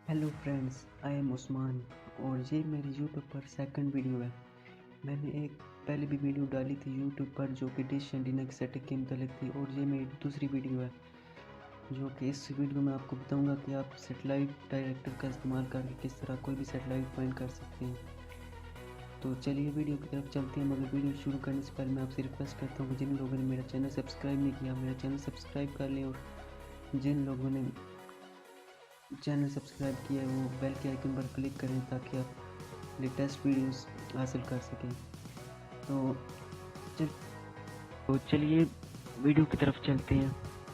Hello friends, I am Usman और ये मेरी यूट्यूब पर सेकंड वीडियो है। मैंने एक पहले भी वीडियो डाली थी यूट्यूब पर जो कि डिश एंटीना की सेटिंग के मुतालिक थी, और ये मेरी दूसरी वीडियो है जो कि इस वीडियो में आपको बताऊंगा कि आप सेटेलाइट डायरेक्टर का इस्तेमाल करके किस तरह कोई भी सेटेलाइट फाइंड कर सकते हैं। तो चलिए वीडियो की तरफ चलते हैं, मगर वीडियो शुरू करने से पहले मैं आपसे रिक्वेस्ट करता हूँ कि जिन लोगों ने मेरा चैनल सब्सक्राइब नहीं किया, मेरा चैनल सब्सक्राइब कर लें, और जिन लोगों ने चैनल सब्सक्राइब किया है वो बेल के आइकन पर क्लिक करें ताकि आप लेटेस्ट वीडियोस हासिल कर सकें। तो चलिए वीडियो की तरफ चलते हैं।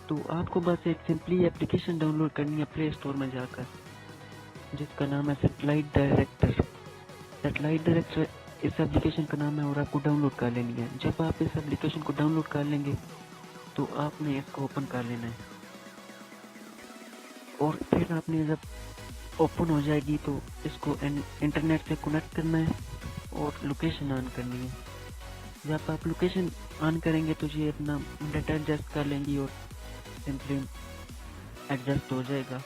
तो आपको बस एक सिंपली एप्लीकेशन डाउनलोड करनी है प्ले स्टोर में जाकर, जिसका नाम है सेटेलाइट डायरेक्टर। सेटेलाइट डायरेक्टर इस एप्लीकेशन का नाम है और आपको डाउनलोड कर लेनी है। जब आप इस एप्लीकेशन को डाउनलोड कर लेंगे तो आपने इसको ओपन कर लेना है, और फिर आपने जब ओपन हो जाएगी तो इसको इंटरनेट से कनेक्ट करना है और लोकेशन ऑन करनी है। जब आप लोकेशन ऑन करेंगे तो ये अपना डाटा एडजस्ट कर लेंगी और सिंपली एडजस्ट हो जाएगा,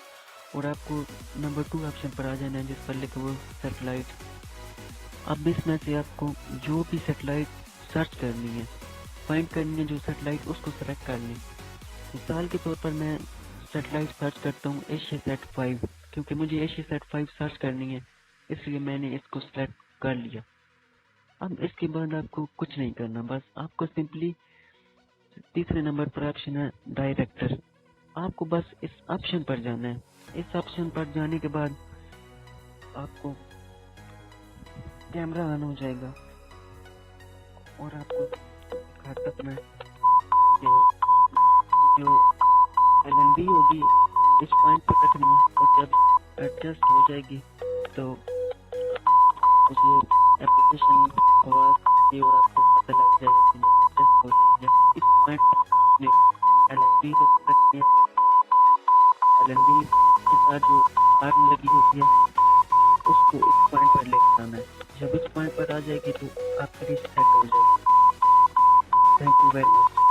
और आपको नंबर 2 ऑप्शन पर आ जाना है जिस पर लिखा हुआ सेटेलाइट। अब इसमें से आपको जो भी सेटेलाइट सर्च करनी है, फाइंड करनी है जो सेटेलाइट, उसको सेलेक्ट कर लें। मिसाल के तौर पर मैं सेटेलाइट सर्च करता हूँ एशियासेट 5, क्योंकि मुझे एशियासेट 5 सर्च करनी है, इसलिए मैंने इसको सेलेक्ट कर लिया। अब इसके बाद आपको कुछ नहीं करना, बस आपको सिंपली तीसरे नंबर पर ऑप्शन है डायरेक्टर, आपको बस इस ऑप्शन पर जाना है। इस ऑप्शन पर जाने के बाद आपको कैमरा ऑन हो जाएगा और आपको खातक में जो LNB होगी इस पॉइंट पर रखनी है, और जब एडजस्ट हो जाएगी तो मुझे एप्लीकेशन आवाज़ की और आपको पता लग जाएगा कि एडजस्ट हो गया। इस पॉइंट पर LNB को रखनी है। LNB के साथ जो आर्म लगी होती है उसको इस पॉइंट पर लेकर आना है। जब इस पॉइंट पर आ जाएगी तो आपकी डिश सेट हो जाएगी। Thank you very much.